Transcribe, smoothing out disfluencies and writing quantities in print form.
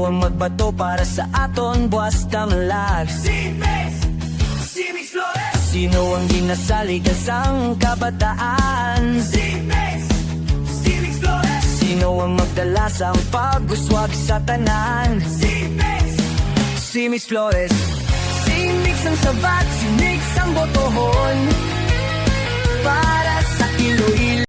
ang magbato para sa aton buwas damlag? Si Mix Flores. Sino ang ginasaligan sang kabataan? Si Mix Flores. Sino ang magdala sang pag-uswag sa tanan? Si Mix Flores. Si Mix ang sabat, si Mix ang botohon para sa Iloilo.